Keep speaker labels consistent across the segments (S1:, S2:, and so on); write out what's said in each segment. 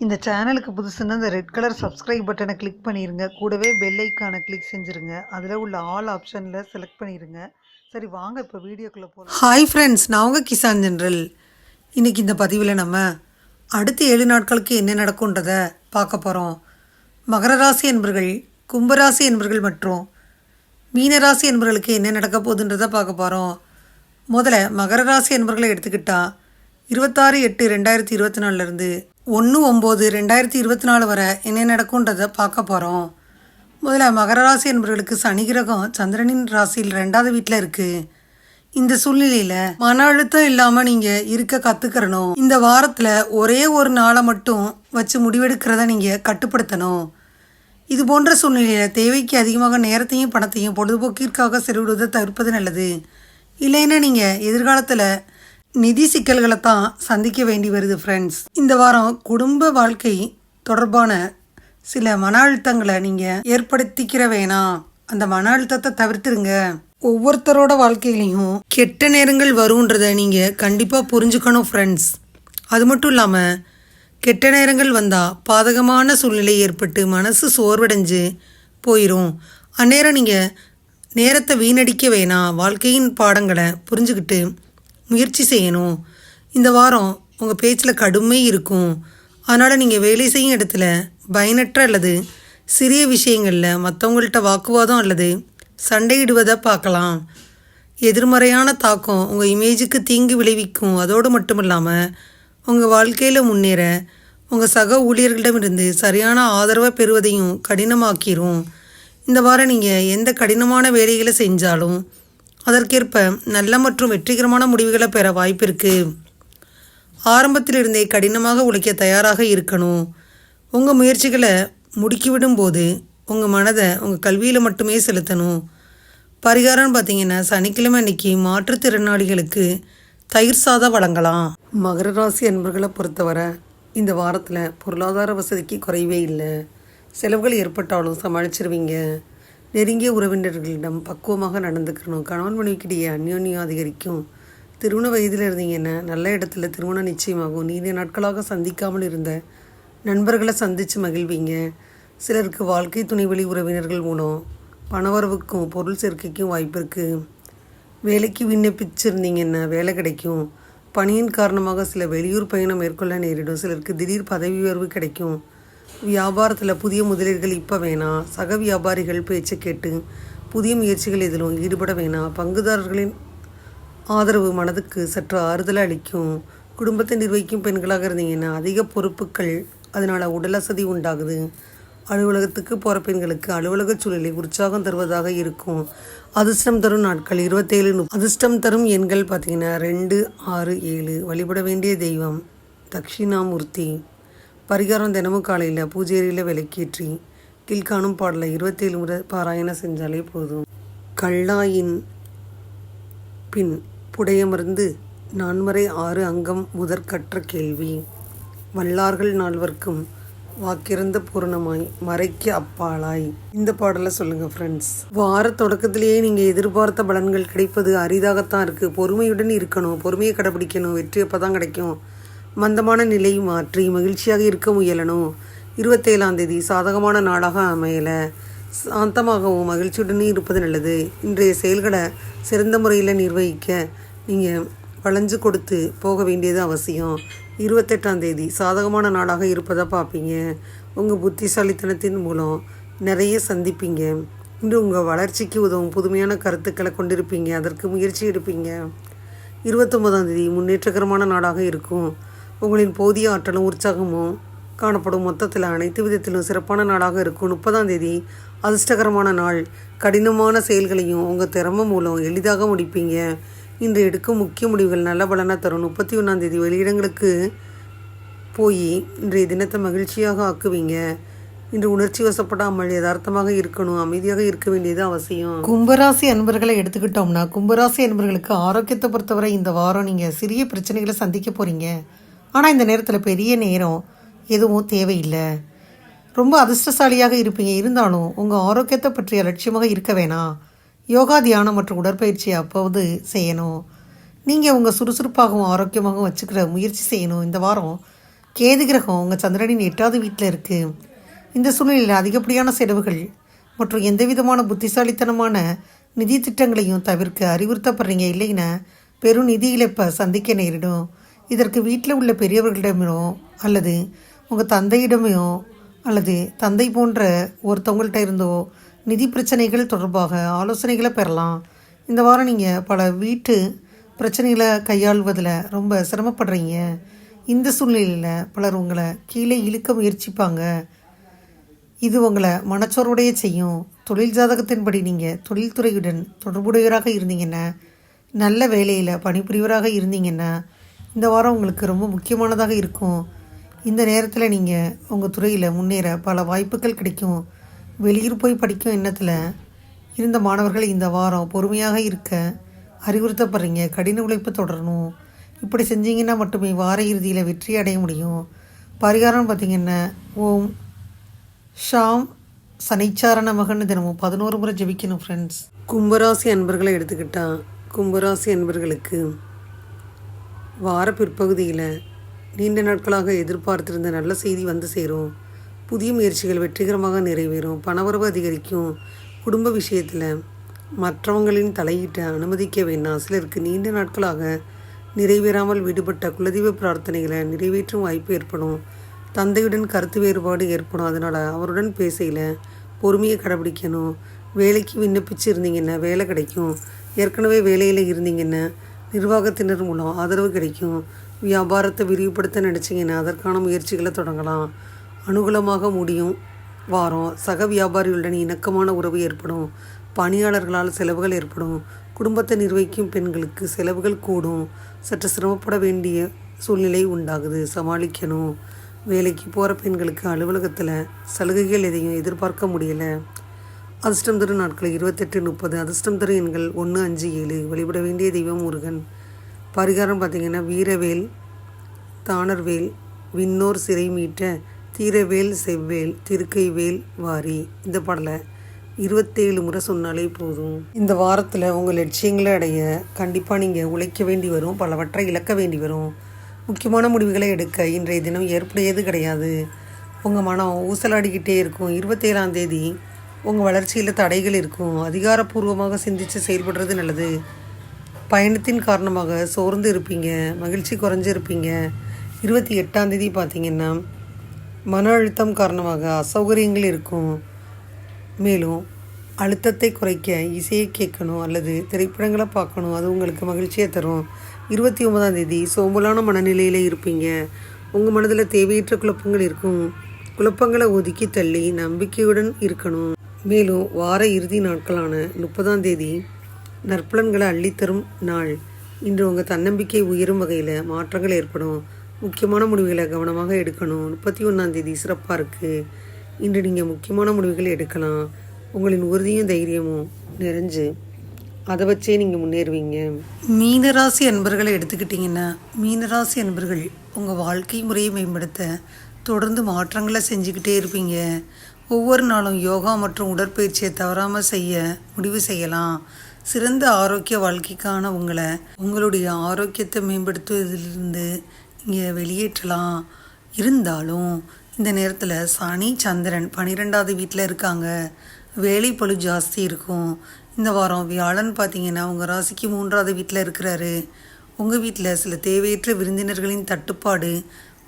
S1: இந்த சேனலுக்கு புதுசுன்னா இந்த ரெட் கலர் சப்ஸ்கிரைப் பட்டனை கிளிக் பண்ணிடுங்க. கூடவே பெல் ஐக்கானை கிளிக் செஞ்சுருங்க. அதில் உள்ள ஆல் ஆப்ஷனில் செலக்ட் பண்ணிடுங்க. சரி வாங்க இப்போ வீடியோக்குள்ளே போகலாம். ஹாய் ஃப்ரெண்ட்ஸ், நான் உங்கள் கிசான் ஜென்ரல். இன்றைக்கி இந்த பதிவில் நம்ம அடுத்த 7 நாட்களுக்கு என்ன நடக்கும்ன்றதை பார்க்க போகிறோம். மகர ராசி என்பர்கள், கும்பராசி என்பர்கள் மற்றும் மீனராசி என்பர்களுக்கு என்ன நடக்க போகுதுன்றதை பார்க்க போகிறோம். முதல்ல மகர ராசி என்பர்களை எடுத்துக்கிட்டால் 26/8/2024 1/9/2024 வரை என்ன நடக்கும்ன்றதை பார்க்க போகிறோம். முதல்ல மகர ராசி என்பவர்களுக்கு சனி கிரகம் சந்திரனின் ராசியில் 2வது வீட்டில் இருக்குது. இந்த சூழ்நிலையில் மன அழுத்தம் இல்லாமல் நீங்கள் இருக்க கற்றுக்கிறணும். இந்த வாரத்தில் ஒரே ஒரு நாளை மட்டும் வச்சு முடிவெடுக்கிறத நீங்கள் கட்டுப்படுத்தணும். இது போன்ற சூழ்நிலையில் தேவைக்கு அதிகமாக நேரத்தையும் பணத்தையும் பொழுதுபோக்கிற்காக செலவிடுவதை தவிர்ப்பது நல்லது. இல்லைன்னா நீங்கள் எதிர்காலத்தில் நிதி சிக்கல்களை தான் சந்திக்க வேண்டி வருது ஃப்ரெண்ட்ஸ். இந்த வாரம் குடும்ப வாழ்க்கை தொடர்பான சில மன அழுத்தங்களை நீங்கள் ஏற்படுத்திக்கிற வேணாம். அந்த மன அழுத்தத்தை தவிர்த்துருங்க. ஒவ்வொருத்தரோட வாழ்க்கையிலையும் கெட்ட நேரங்கள் வரும்ன்றதை நீங்கள் கண்டிப்பாக புரிஞ்சுக்கணும் ஃப்ரெண்ட்ஸ். அது மட்டும் இல்லாமல் கெட்ட நேரங்கள் வந்தால் பாதகமான சூழ்நிலை ஏற்பட்டு மனசு சோர்வடைஞ்சு போயிடும். அந்நேரம் நீங்கள் நேரத்தை வீணடிக்க வேணாம். வாழ்க்கையின் பாடங்களை புரிஞ்சுக்கிட்டு முயற்சி செய்யணும். இந்த வாரம் உங்கள் பேச்சில் கடுமை இருக்கும். அதனால் நீங்கள் வேலை செய்யும் இடத்துல பயனற்ற அல்லது சிறிய விஷயங்களில் மற்றவங்கள்ட்ட வாக்குவாதம் அல்லது சண்டையிடுவதை பார்க்கலாம். எதிர்மறையான தாக்கம் உங்கள் இமேஜுக்கு தீங்கு விளைவிக்கும். அதோடு மட்டும் இல்லாமல் உங்கள் வாழ்க்கையில் முன்னேற உங்கள் சக ஊழியர்களிடமிருந்து சரியான ஆதரவை பெறுவதையும் கடினமாக்கிரும். இந்த வாரம் நீங்கள் எந்த கடினமான வேலைகளை செஞ்சாலும் அதற்கேற்ப நல்ல மற்றும் வெற்றிகரமான முடிவுகளை பெற வாய்ப்பு இருக்குது. ஆரம்பத்திலிருந்தே கடினமாக உழைக்க தயாராக இருக்கணும். உங்கள் முயற்சிகளை முடுக்கிவிடும் போது உங்கள் மனதை உங்கள் கல்வியில் மட்டுமே செலுத்தணும். பரிகாரம்னு பார்த்தீங்கன்னா சனிக்கிழமை அன்னைக்கு மாற்றுத்திறனாளிகளுக்கு தயிர் சாதம் வழங்கலாம். மகர ராசி அன்பர்களை பொறுத்தவரை இந்த வாரத்தில் பொருளாதார வசதிக்கு குறைவே இல்லை. செலவுகள் ஏற்பட்டாலும் சமாளிச்சிருவீங்க. நெருங்கிய உறவினர்களிடம் பக்குவமாக நடந்துக்கணும். கணவன் மனைவிக்கிடையே அந்யோன்யம் அதிகரிக்கும். திருமண வயதில் இருந்தீங்கன்னா நல்ல இடத்துல திருமணம் நிச்சயமாகும். நீண்ட நாட்களாக சந்திக்காமல் இருந்த நண்பர்களை சந்தித்து மகிழ்வீங்க. சிலருக்கு வாழ்க்கை துணை வழி உறவினர்கள் மூலம் பணவரவுக்கும் பொருள் சேர்க்கைக்கும் வாய்ப்பு இருக்குது. வேலைக்கு விண்ணப்பிச்சிருந்தீங்கன்னா வேலை கிடைக்கும். பணியின் காரணமாக சில வெளியூர் பயணம் மேற்கொள்ள நேரிடும். சிலருக்கு திடீர் பதவி உயர்வு கிடைக்கும். வியாபாரத்தில் புதிய முதலீடுகள் இப்போ வேணாம். சக வியாபாரிகள் பேச்சை கேட்டு புதிய முயற்சிகள் எதிலும் ஈடுபட வேணாம். பங்குதாரர்களின் ஆதரவு மனதுக்கு சற்று ஆறுதலை அளிக்கும். குடும்பத்தை நிர்வகிக்கும் பெண்களாக இருந்தீங்கன்னா அதிக பொறுப்புகள், அதனால் உடல் அசதி உண்டாகுது. அலுவலகத்துக்கு போகிற பெண்களுக்கு அலுவலக சூழலை உற்சாகம் தருவதாக இருக்கும். அதிர்ஷ்டம் தரும் நாட்கள் 27. அதிர்ஷ்டம் தரும் எண்கள் பார்த்தீங்கன்னா 2, 6, 7. வழிபட வேண்டிய தெய்வம் தக்ஷிணாமூர்த்தி. பரிகாரம் தினமும் காலையில் பூஜை அறையில் விளக்கேற்றி கீழ்காணும் பாடலை 27 முறை பாராயணம் செஞ்சாலே போதும். கல்லாயின் பின் புடையமர்ந்து 4 அங்கம் முதற்கற்ற கேள்வி. வல்லார்கள் நால்வர்க்கும் வாக்கிறந்த பூரணமாய் மறைக்க அப்பாலாய். இந்த பாடலை சொல்லுங்கள் ஃப்ரெண்ட்ஸ். வார தொடக்கத்திலேயே நீங்கள் எதிர்பார்த்த பலன்கள் கிடைப்பது அரிதாகத்தான் இருக்குது. பொறுமையுடன் இருக்கணும். பொறுமையை கடைபிடிக்கணும். வெற்றி அப்போ தான் கிடைக்கும். மந்தமான நிலையை மாற்றி மகிழ்ச்சியாக இருக்க முயலணும். 27ஆம் தேதி சாதகமான நாளாக அமையலை. சாந்தமாகவும் மகிழ்ச்சியுடனே இருப்பது நல்லது. இன்றைய செயல்களை சிறந்த முறையில் நிர்வகிக்க நீங்கள் வளைஞ்சு கொடுத்து போக வேண்டியது அவசியம். 28ஆம் தேதி சாதகமான நாளாக இருப்பதை பார்ப்பீங்க. உங்கள் புத்திசாலித்தனத்தின் மூலம் நிறைய சந்திப்பீங்க. இன்று உங்கள் வளர்ச்சிக்கு உதவும் புதுமையான கருத்துக்களை கொண்டிருப்பீங்க. அதற்கு முயற்சி எடுப்பீங்க. 29ஆம் தேதி முன்னேற்றகரமான நாளாக இருக்கும். உங்களின் போதிய ஆற்றலும் உற்சாகமும் காணப்படும். மொத்தத்தில் அனைத்து விதத்திலும் சிறப்பான நாளாக இருக்கும். 30ஆம் தேதி அதிர்ஷ்டகரமான நாள். கடினமான செயல்களையும் உங்கள் திறமை மூலம் எளிதாக முடிப்பீங்க. இன்று எடுக்கும் முக்கிய முடிவுகள் நல்ல பலனாக தரும். 31ஆம் தேதி வெளியிடங்களுக்கு போய் இன்றைய தினத்தை மகிழ்ச்சியாக ஆக்குவீங்க. இன்று உணர்ச்சி வசப்படாமல் யதார்த்தமாக இருக்கணும். அமைதியாக இருக்க வேண்டியது அவசியம். கும்பராசி அன்பர்களை எடுத்துக்கிட்டோம்னா கும்பராசி அன்பர்களுக்கு ஆரோக்கியத்தை பொறுத்தவரை இந்த வாரம் நீங்கள் சிறிய பிரச்சனைகளை சந்திக்க போகிறீங்க. ஆனால் இந்த நேரத்தில் பெரிய நேரம் எதுவும் தேவையில்லை. ரொம்ப அதிர்ஷ்டசாலியாக இருப்பீங்க. இருந்தாலும் உங்கள் ஆரோக்கியத்தை பற்றி அலட்சியமாக இருக்க வேணாம். யோகா, தியானம் மற்றும் உடற்பயிற்சியை அப்போது செய்யணும். நீங்கள் உங்கள் சுறுசுறுப்பாகவும் ஆரோக்கியமாகவும் வச்சுக்கிற முயற்சி செய்யணும். இந்த வாரம் கேது கிரகம் உங்கள் சந்திரனின் 8வது வீட்டில் இருக்குது. இந்த சூழ்நிலையில் அதிகப்படியான செலவுகள் மற்றும் எந்த விதமான புத்திசாலித்தனமான நிதி திட்டங்களையும் தவிர்க்க அறிவுறுத்தப்படுறீங்க. இல்லைன்னா பெரும் நிதி இழப்பை சந்திக்க நேரிடும். இதற்கு வீட்டில் உள்ள பெரியவர்களிடமோ அல்லது உங்கள் தந்தையிடமோ அல்லது தந்தை போன்ற ஒருத்தவங்கள்ட்ட இருந்தோ நிதி பிரச்சனைகள் தொடர்பாக ஆலோசனைகளை பெறலாம். இந்த வாரம் நீங்கள் பல வீட்டு பிரச்சனைகளை கையாள்வதில் ரொம்ப சிரமப்படுறீங்க. இந்த சூழ்நிலையில் பலர் உங்களை கீழே இழுக்க முயற்சிப்பாங்க. இது உங்களை மனச்சோர்வுடைய செய்யும். தொழில் ஜாதகத்தின்படி நீங்கள் தொழில்துறையுடன் தொடர்புடையவராக இருந்தீங்கன்னா, நல்ல வேலையில் பணிபுரிவராக இருந்தீங்கன்னா இந்த வாரம் உங்களுக்கு ரொம்ப முக்கியமானதாக இருக்கும். இந்த நேரத்தில் நீங்கள் உங்கள் துறையில் முன்னேற பல வாய்ப்புகள் கிடைக்கும். வெளியூர் போய் படிக்கும் எண்ணத்தில் இருந்த மாணவர்கள் இந்த வாரம் பொறுமையாக இருக்க அறிவுறுத்தப்படுறீங்க. கடின உழைப்பு தொடரணும். இப்படி செஞ்சீங்கன்னா மட்டுமே வார இறுதியில் வெற்றி அடைய முடியும். பரிகாரம் பார்த்திங்கன்னா, ஓம் ஷாம் சனிச்சாரண மகன் தினமும் 11 முறை ஜெபிக்கணும் ஃப்ரெண்ட்ஸ். கும்பராசி அன்பர்களை எடுத்துக்கிட்டால், கும்பராசி அன்பர்களுக்கு வார பிற்பகுதியில் நீண்ட நாட்களாக எதிர்பார்த்திருந்த நல்ல செய்தி வந்து சேரும். புதிய முயற்சிகள் வெற்றிகரமாக நிறைவேறும். பணவரவு அதிகரிக்கும். குடும்ப விஷயத்தில் மற்றவங்களின் தலையீட்டை அனுமதிக்க வேண்டாம். சிலருக்கு நீண்ட நாட்களாக நிறைவேறாமல் விடுபட்ட குலதெய்வ பிரார்த்தனைகளை நிறைவேற்றும் வாய்ப்பு ஏற்படும். தந்தையுடன் கருத்து வேறுபாடு ஏற்படும். அதனால் அவருடன் பேசையில் பொறுமையை கடைபிடிக்கணும். வேலைக்கு விண்ணப்பிச்சு இருந்தீங்கன்னா வேலை கிடைக்கும். ஏற்கனவே வேலையில் இருந்தீங்கன்னா நிர்வாகத்தினர் மூலம் ஆதரவு கிடைக்கும். வியாபாரத்தை விரிவுபடுத்த நினச்சிங்கன்னா அதற்கான முயற்சிகளை தொடங்கலாம். அனுகூலமாக முடியும் வாரம். சக வியாபாரிகளுடன் இணக்கமான உறவு ஏற்படும். பணியாளர்களால் செலவுகள் ஏற்படும். குடும்பத்தை நிர்வகிக்கும் பெண்களுக்கு செலவுகள் கூடும். சற்று சிரமப்பட வேண்டிய சூழ்நிலை உண்டாகுது. சமாளிக்கணும். வேலைக்கு போகிற பெண்களுக்கு அலுவலகத்தில் சலுகைகள் எதையும் எதிர்பார்க்க முடியலை. அதிர்ஷ்டம் தரும் நாட்கள் 28, 30. அதிர்ஷ்டம் தரும் எண்கள் 1, 5, 7. வழிபட வேண்டிய தெய்வம் முருகன். பரிகாரம் பார்த்திங்கன்னா, வீரவேல், தானர்வேல், விண்ணோர் சிறை மீட்ட தீரவேல், செவ்வேல், திருக்கைவேல், வாரி. இந்த பாடலை 27 முறை சொன்னாலே போதும். இந்த வாரத்தில் உங்கள் லட்சியங்களை அடைய கண்டிப்பாக நீங்கள் உழைக்க வேண்டி வரும். பலவற்றை இழக்க வேண்டி வரும். முக்கியமான முடிவுகளை எடுக்க இன்றைய தினம் ஏற்புடையது கிடையாது. உங்கள் மனம் ஊசலாடிக்கிட்டே இருக்கும். 27ஆம் தேதி உங்கள் வளர்ச்சியில் தடைகள் இருக்கும். அதிகாரப்பூர்வமாக சிந்தித்து செயல்படுறது நல்லது. பயணத்தின் காரணமாக சோர்ந்து இருப்பீங்க. மகிழ்ச்சி குறைஞ்சிருப்பீங்க. 28ஆம் தேதி பார்த்திங்கன்னா மன அழுத்தம் காரணமாக அசௌகரியங்கள் இருக்கும். மேலும் அழுத்தத்தை குறைக்க இசையை கேட்கணும் அல்லது திரைப்படங்களை பார்க்கணும். அது உங்களுக்கு மகிழ்ச்சியை தரும். 29ஆம் தேதி சோம்பலான மனநிலையில் இருப்பீங்க. உங்கள் மனதில் தேவையற்ற குழப்பங்கள் இருக்கும். குழப்பங்களை ஒதுக்கி தள்ளி நம்பிக்கையுடன் இருக்கணும். மேலும் வார இறுதி நாட்களான 30ஆம் தேதி நற்பலன்களை அள்ளித்தரும் நாள். இன்று உங்கள் தன்னம்பிக்கை உயரும் வகையில் மாற்றங்கள் ஏற்படும். முக்கியமான முடிவுகளை கவனமாக எடுக்கணும். 31ஆம் தேதி சிறப்பாக இருக்குது. இன்று நீங்கள் முக்கியமான முடிவுகள் எடுக்கலாம். உங்களின் உறுதியும் தைரியமும் நிறைஞ்சு அதை வச்சே நீங்கள் முன்னேறுவீங்க. மீனராசி அன்பர்களை எடுத்துக்கிட்டிங்கன்னா, மீனராசி அன்பர்கள் உங்கள் வாழ்க்கை முறையை மேம்படுத்த தொடர்ந்து மாற்றங்களை செஞ்சுக்கிட்டே இருப்பீங்க. ஒவ்வொரு நாளும் யோகா மற்றும் உடற்பயிற்சியை தவறாமல் செய்ய முடிவு செய்யலாம். சிறந்த ஆரோக்கிய வாழ்க்கைக்கான உங்களுடைய ஆரோக்கியத்தை மேம்படுத்துவதிலிருந்து நீங்கள் வெளியேற்றலாம். இருந்தாலும் இந்த நேரத்தில் சனி சந்திரன் 12வது வீட்டில் இருக்காங்க. வேலை பளு ஜாஸ்தி இருக்கும். இந்த வாரம் வியாழன் பார்த்திங்கன்னா உங்கள் ராசிக்கு 3வது வீட்டில் இருக்கிறாரு. உங்கள் வீட்டில் சில தேவையற்ற விருந்தினர்களின் தட்டுப்பாடு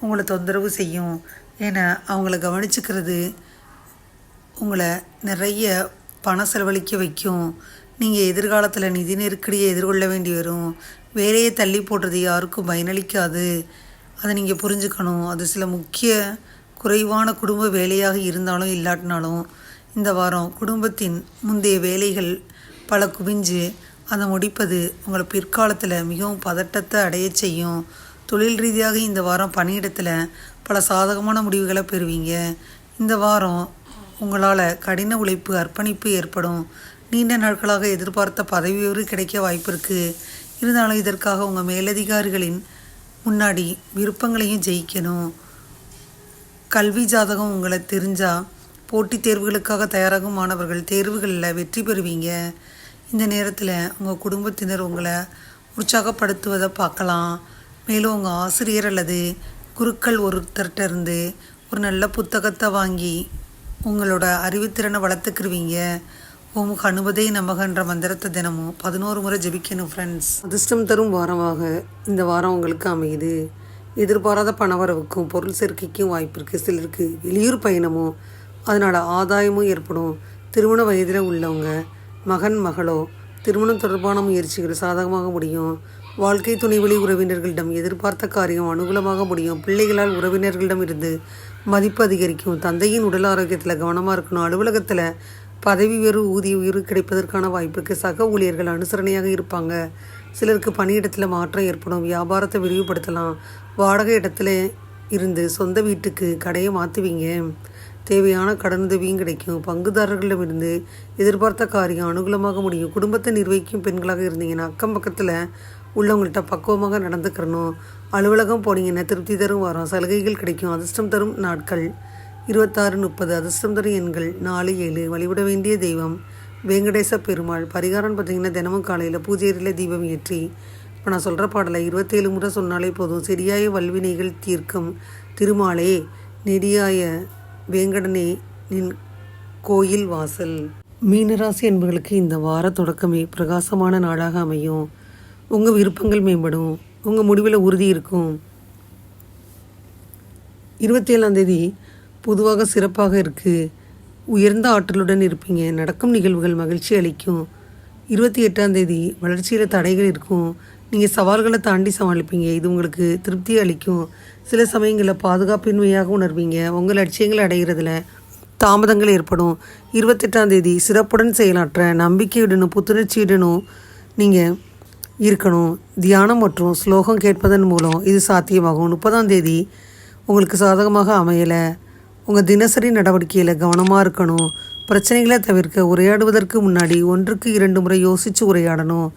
S1: உங்களை தொந்தரவு செய்யும். ஏன்னா அவங்கள கவனிச்சுக்கிறது உங்களை நிறைய பணம் செலவழிக்க வைக்கும். நீங்கள் எதிர்காலத்தில் நிதி நெருக்கடியை எதிர்கொள்ள வேண்டி வரும். வேலையை தள்ளி போடுறது யாருக்கும் பயனளிக்காது. அதை நீங்கள் புரிஞ்சுக்கணும். அது சில முக்கிய குறைவான குடும்ப வேலையாக இருந்தாலும் இல்லாட்டினாலும் இந்த வாரம் குடும்பத்தின் முந்தைய வேலைகள் பல குவிஞ்சு அதை முடிப்பது உங்களை பிற்காலத்தில் மிகவும் பதட்டத்தை அடைய செய்யும். தொழில் ரீதியாக இந்த வாரம் பணியிடத்தில் பல சாதகமான முடிவுகளை பெறுவீங்க. இந்த வாரம் உங்களால் கடின உழைப்பு அர்ப்பணிப்பு ஏற்படும். நீண்ட நாட்களாக எதிர்பார்த்த பதவி உயர்வு கிடைக்க வாய்ப்பு இருக்குது. இருந்தாலும் இதற்காக உங்கள் மேலதிகாரிகளின் முன்னாடி விருப்பங்களையும் ஜெயிக்கணும். கல்வி ஜாதகம் உங்களை தெரிஞ்சால் போட்டித் தேர்வுகளுக்காக தயாராகும் மாணவர்கள் தேர்வுகளில் வெற்றி பெறுவீங்க. இந்த நேரத்தில் உங்கள் குடும்பத்தினர் உங்களை உற்சாகப்படுத்துவதை பார்க்கலாம். மேலும் உங்கள் ஆசிரியர் அல்லது குருக்கள் ஒருத்தர்கிட்ட இருந்து ஒரு நல்ல புத்தகத்தை வாங்கி உங்களோட அறிவுத்திறனை வளர்த்துக்கிருவீங்க. ஓம் கணுபதை நமகன்ற மந்திரத்தை தினமும் 11 முறை ஜெபிக்கணும் ஃப்ரெண்ட்ஸ். அதிர்ஷ்டம் தரும் வாரமாக இந்த வாரம் உங்களுக்கு அமையுது. எதிர்பாராத பணவரவுக்கும் பொருள் சேர்க்கைக்கும் வாய்ப்பு இருக்குது. சிலருக்கு வெளியூர் பயணமும் அதனால் ஆதாயமும் ஏற்படும். திருமண வயதில் உள்ளவங்க மகன் மகளோ திருமணம் தொடர்பான முயற்சிகள் சாதகமாக முடியும். வாழ்க்கை துணைவழி உறவினர்களிடம் எதிர்பார்த்த காரியம் அனுகூலமாக முடியும். பிள்ளைகளால் உறவினர்களிடம் இருந்து மதிப்பு அதிகரிக்கும். தந்தையின் உடல் ஆரோக்கியத்தில் கவனமாக இருக்கணும். அலுவலகத்தில் பதவி உயர்வு ஊதிய உயர்வு கிடைப்பதற்கான வாய்ப்புக்கு சக ஊழியர்கள் அனுசரணையாக இருப்பாங்க. சிலருக்கு பணியிடத்தில் மாற்றம் ஏற்படும். வியாபாரத்தை விரிவுபடுத்தலாம். வாடகை இடத்துல இருந்து சொந்த வீட்டுக்கு கடையை மாற்றுவீங்க. தேவையான கடனுதவியும் கிடைக்கும். பங்குதாரர்களிடமிருந்து எதிர்பார்த்த காரியம் அனுகூலமாக முடியும். குடும்பத்தை நிர்வகிக்கும் பெண்களாக இருந்தீங்கன்னா அக்கம் பக்கத்தில் உள்ளவங்கள்ட்ட பக்குவமாக நடந்துக்கிறணும். அலுவலகம் போனீங்கன்னா திருப்தி தரும் வாரம். சலுகைகள் கிடைக்கும். அதிர்ஷ்டம் தரும் நாட்கள் 26, 30. அதிர்ஷ்டம் தரும் எண்கள் 4, 7. வழிபட வேண்டிய தெய்வம் வெங்கடேச பெருமாள். பரிகாரம்னு பார்த்தீங்கன்னா தினமும் காலையில் பூஜை அறையில் தீபம் ஏற்றி இப்போ நான் சொல்கிற பாடலை 27 முறை சொன்னாலே போதும். சரியாய வல்வினைகள் தீர்க்கும் திருமாலே நெடியாய வேங்கடனே நின் கோயில் வாசல். மீனராசி என்பவர்களுக்கு இந்த வார தொடக்கமே பிரகாசமான நாளாக அமையும். உங்கள் விருப்பங்கள் மேம்படும். உங்கள் முடிவில் உறுதி இருக்கும். 27ஆம் தேதி பொதுவாக சிறப்பாக இருக்குது. உயர்ந்த ஆற்றலுடன் இருப்பீங்க. நடக்கும் நிகழ்வுகள் மகிழ்ச்சி அளிக்கும். 28ஆம் தேதி வளர்ச்சியில் தடைகள் இருக்கும். நீங்கள் சவால்களை தாண்டி சமாளிப்பீங்க. இது உங்களுக்கு திருப்தி அளிக்கும். சில சமயங்களில் பாதுகாப்பின்மையாக உணர்வீங்க. உங்கள் லட்சியங்களை அடைகிறதுல தாமதங்கள் ஏற்படும். 28ஆம் தேதி சிறப்புடன் செயலாற்ற நம்பிக்கையுடனும் புத்துணர்ச்சியுடனும் நீங்கள் இருக்கணும். தியானம் மற்றும் ஸ்லோகம் கேட்பதன் மூலம் இது சாத்தியமாகும். 30ஆம் தேதி உங்களுக்கு சாதகமாக அமையலை. உங்கள் தினசரி நடவடிக்கையில் கவனமாக இருக்கணும். பிரச்சனைகளை தவிர்க்க உரையாடுவதற்கு முன்னாடி 1க்கு 2 முறை யோசித்து உரையாடணும்.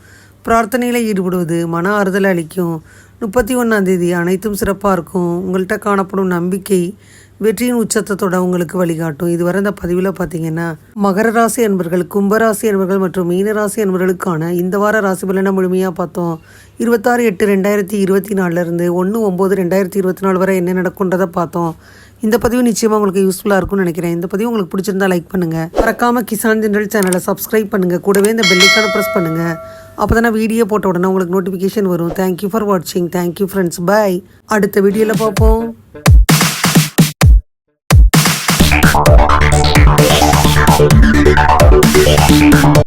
S1: பிரார்த்தனையில் ஈடுபடுவது மன ஆறுதல் அளிக்கும். 31ஆம் தேதி அனைத்தும் சிறப்பாக இருக்கும். உங்கள்கிட்ட காணப்படும் நம்பிக்கை வெற்றியின் உச்சத்தோட உங்களுக்கு வழிகாட்டும். இதுவரை இந்த பதிவில் பார்த்தீங்கன்னா மகர ராசி அன்பர்கள், கும்பராசி அன்பர்கள் மற்றும் மீனராசி அன்பர்களுக்கான இந்த வார ராசி பலனை முழுமையாக பார்த்தோம். 26/8/2024 1/9/2024 வரை என்ன நடக்குன்றதை பார்த்தோம். இந்த பதிவு நிச்சயமாக உங்களுக்கு யூஸ்ஃபுல்லாக இருக்கும்னு நினைக்கிறேன். இந்த பதிவு உங்களுக்கு பிடிச்சிருந்தா லைக் பண்ணுங்கள். மறக்காமல் கிசான் ஜெனரல் சேனலை சப்ஸ்கிரைப் பண்ணுங்கள். கூடவே இந்த பெல்லைக்கான ப்ரெஸ் பண்ணுங்கள். அப்போ தானே வீடியோ போட்ட உடனே உங்களுக்கு நோட்டிஃபிகேஷன் வரும். தேங்க்யூ ஃபார் வாட்சிங். Thank you friends. பாய். அடுத்த வீடியோவில் பார்ப்போம்.